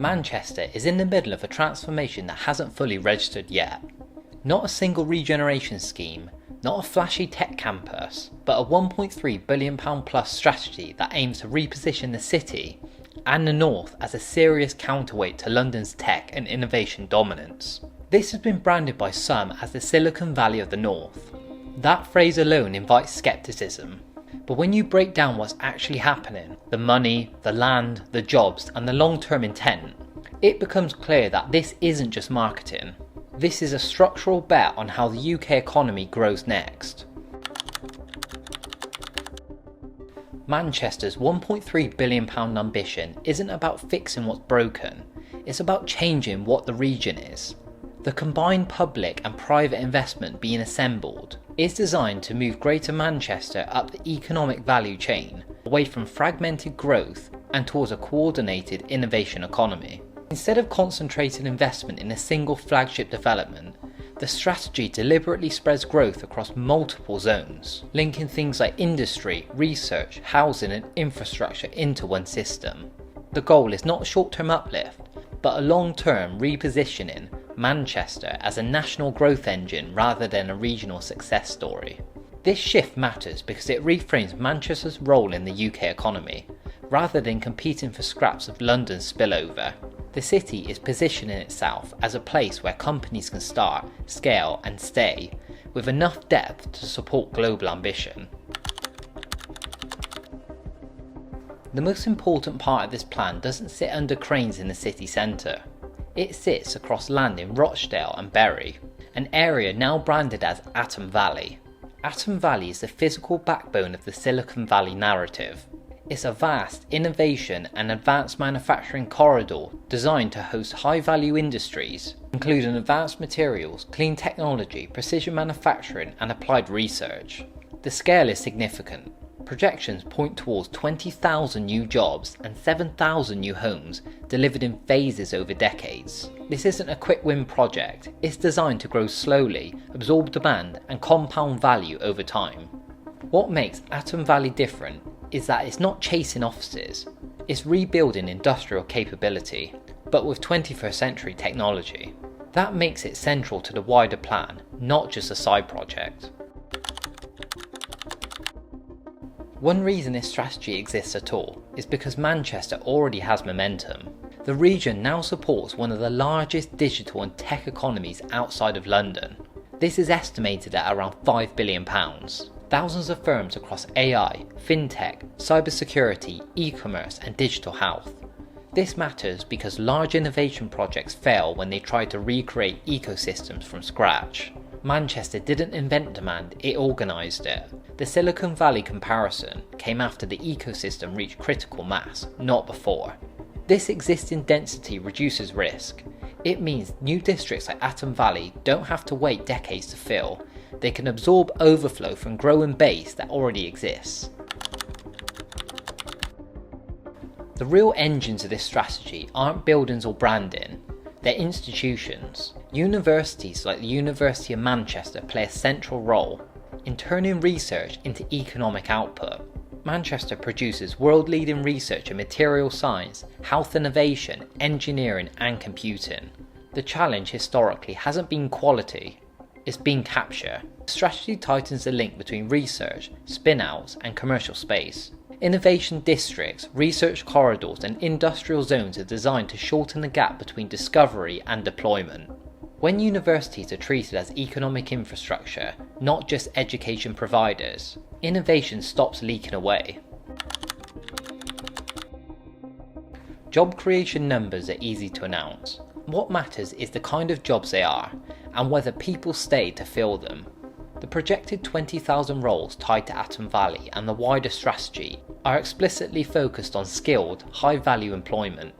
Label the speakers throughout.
Speaker 1: Manchester is in the middle of a transformation that hasn't fully registered yet. Not a single regeneration scheme, not a flashy tech campus, but a £1.3 billion plus strategy that aims to reposition the city and the north as a serious counterweight to London's tech and innovation dominance. This has been branded by some as the Silicon Valley of the North. That phrase alone invites skepticism. But when you break down what's actually happening, the money, the land, the jobs and the long-term intent, it becomes clear that this isn't just marketing. This is a structural bet on how the UK economy grows next. Manchester's £1.3 billion ambition isn't about fixing what's broken, it's about changing what the region is. The combined public and private investment being assembled is designed to move Greater Manchester up the economic value chain, away from fragmented growth and towards a coordinated innovation economy. Instead of concentrated investment in a single flagship development, the strategy deliberately spreads growth across multiple zones, linking things like industry, research, housing and infrastructure into one system. The goal is not a short-term uplift, but a long-term repositioning Manchester as a national growth engine rather than a regional success story. This shift matters because it reframes Manchester's role in the UK economy, rather than competing for scraps of London's spillover. The city is positioning itself as a place where companies can start, scale and stay, with enough depth to support global ambition. The most important part of this plan doesn't sit under cranes in the city centre. It sits across land in Rochdale and Bury, an area now branded as Atom Valley. Atom Valley is the physical backbone of the Silicon Valley narrative. It's a vast innovation and advanced manufacturing corridor designed to host high-value industries, including advanced materials, clean technology, precision manufacturing and applied research. The scale is significant. Projections point towards 20,000 new jobs and 7,000 new homes delivered in phases over decades. This isn't a quick win project, it's designed to grow slowly, absorb demand and compound value over time. What makes Atom Valley different is that it's not chasing offices, it's rebuilding industrial capability, but with 21st century technology. That makes it central to the wider plan, not just a side project. One reason this strategy exists at all is because Manchester already has momentum. The region now supports one of the largest digital and tech economies outside of London. This is estimated at around £5 billion. Thousands of firms across AI, fintech, cybersecurity, e-commerce and digital health. This matters because large innovation projects fail when they try to recreate ecosystems from scratch. Manchester didn't invent demand, it organised it. The Silicon Valley comparison came after the ecosystem reached critical mass, not before. This existing density reduces risk. It means new districts like Atom Valley don't have to wait decades to fill. They can absorb overflow from growing base that already exists. The real engines of this strategy aren't buildings or branding, they're institutions. Universities like the University of Manchester play a central role in turning research into economic output. Manchester produces world-leading research in material science, health innovation, engineering and computing. The challenge historically hasn't been quality, it's been capture. The strategy tightens the link between research, spin-outs and commercial space. Innovation districts, research corridors and industrial zones are designed to shorten the gap between discovery and deployment. When universities are treated as economic infrastructure, not just education providers, innovation stops leaking away. Job creation numbers are easy to announce. What matters is the kind of jobs they are, and whether people stay to fill them. The projected 20,000 roles tied to Atom Valley and the wider strategy are explicitly focused on skilled, high-value employment.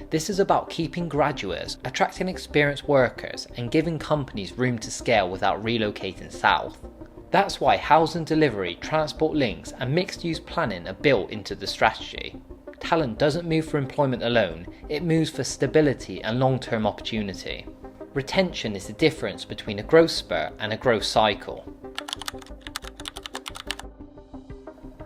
Speaker 1: This is about keeping graduates, attracting experienced workers and giving companies room to scale without relocating south. That's why housing delivery, transport links and mixed-use planning are built into the strategy. Talent doesn't move for employment alone, it moves for stability and long-term opportunity. Retention is the difference between a growth spurt and a growth cycle.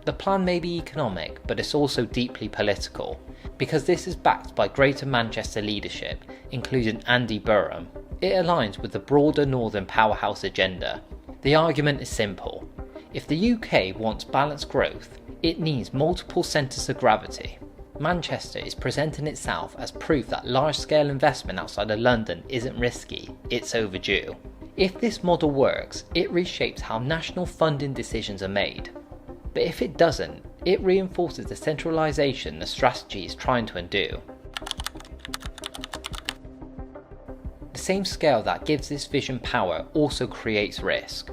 Speaker 1: The plan may be economic, but it's also deeply political. Because this is backed by Greater Manchester leadership, including Andy Burnham, it aligns with the broader Northern powerhouse agenda. The argument is simple. If the UK wants balanced growth, it needs multiple centres of gravity. Manchester is presenting itself as proof that large-scale investment outside of London isn't risky, it's overdue. If this model works, it reshapes how national funding decisions are made. But if it doesn't, it reinforces the centralisation the strategy is trying to undo. The same scale that gives this vision power also creates risk.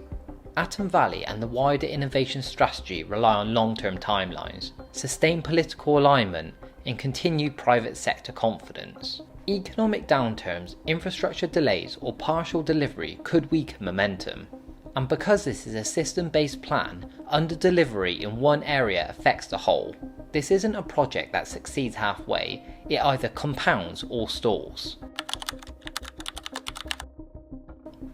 Speaker 1: Atom Valley and the wider innovation strategy rely on long-term timelines, sustained political alignment, and continued private sector confidence. Economic downturns, infrastructure delays, or partial delivery could weaken momentum. And because this is a system-based plan, under-delivery in one area affects the whole. This isn't a project that succeeds halfway, it either compounds or stalls.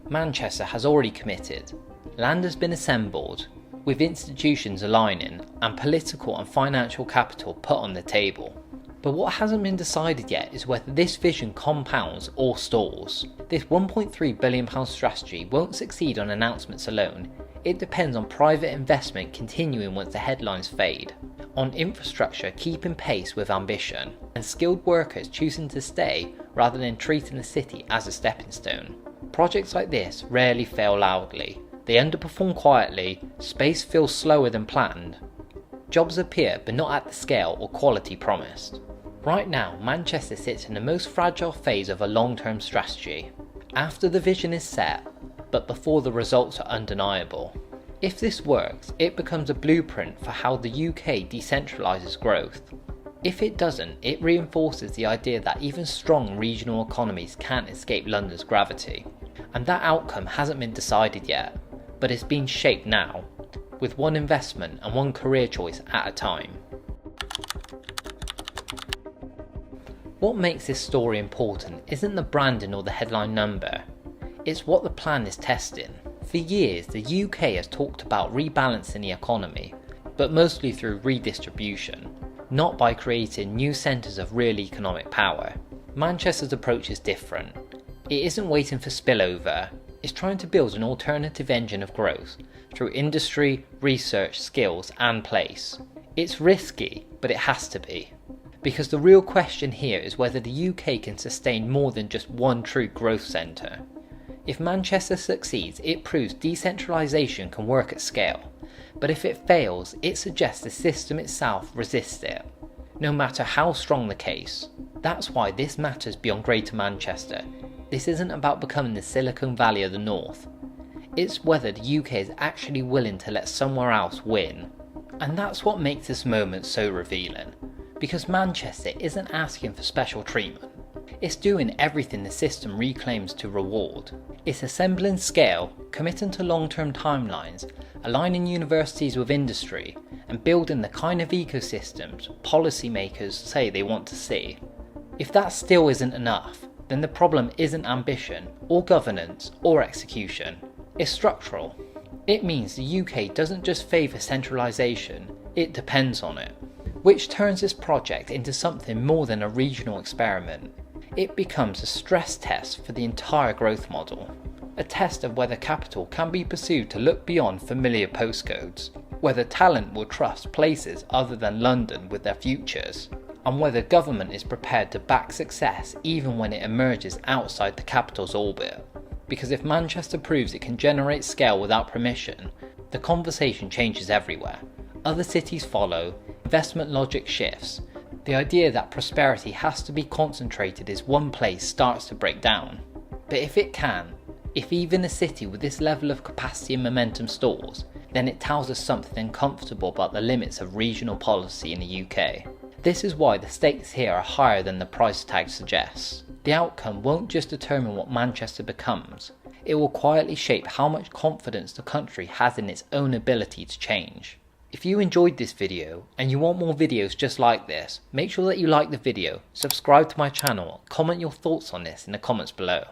Speaker 1: Manchester has already committed. Land has been assembled, with institutions aligning and political and financial capital put on the table. But what hasn't been decided yet is whether this vision compounds or stalls. This £1.3 billion strategy won't succeed on announcements alone. It depends on private investment continuing once the headlines fade, on infrastructure keeping pace with ambition, and skilled workers choosing to stay rather than treating the city as a stepping stone. Projects like this rarely fail loudly. They underperform quietly, space feels slower than planned. Jobs appear but not at the scale or quality promised. Right now, Manchester sits in the most fragile phase of a long-term strategy. After the vision is set, but before the results are undeniable. If this works, it becomes a blueprint for how the UK decentralises growth. If it doesn't, it reinforces the idea that even strong regional economies can't escape London's gravity. And that outcome hasn't been decided yet, but it's being shaped now, with one investment and one career choice at a time. What makes this story important isn't the branding or the headline number, it's what the plan is testing. For years, the UK has talked about rebalancing the economy, but mostly through redistribution, not by creating new centres of real economic power. Manchester's approach is different. It isn't waiting for spillover, it's trying to build an alternative engine of growth through industry, research, skills and place. It's risky, but it has to be. Because the real question here is whether the UK can sustain more than just one true growth centre. If Manchester succeeds, it proves decentralisation can work at scale, but if it fails, it suggests the system itself resists it, no matter how strong the case. That's why this matters beyond Greater Manchester. This isn't about becoming the Silicon Valley of the North. It's whether the UK is actually willing to let somewhere else win. And that's what makes this moment so revealing. Because Manchester isn't asking for special treatment. It's doing everything the system reclaims to reward. It's assembling scale, committing to long-term timelines, aligning universities with industry, and building the kind of ecosystems policymakers say they want to see. If that still isn't enough, then the problem isn't ambition, or governance, or execution. It's structural. It means the UK doesn't just favour centralisation, it depends on it. Which turns this project into something more than a regional experiment. It becomes a stress test for the entire growth model. A test of whether capital can be pursued to look beyond familiar postcodes, whether talent will trust places other than London with their futures, and whether government is prepared to back success even when it emerges outside the capital's orbit. Because if Manchester proves it can generate scale without permission, the conversation changes everywhere. Other cities follow, investment logic shifts, the idea that prosperity has to be concentrated in one place starts to break down. But if it can, if even a city with this level of capacity and momentum stalls, then it tells us something uncomfortable about the limits of regional policy in the UK. This is why the stakes here are higher than the price tag suggests. The outcome won't just determine what Manchester becomes, it will quietly shape how much confidence the country has in its own ability to change. If you enjoyed this video and you want more videos just like this, make sure that you like the video, subscribe to my channel, comment your thoughts on this in the comments below.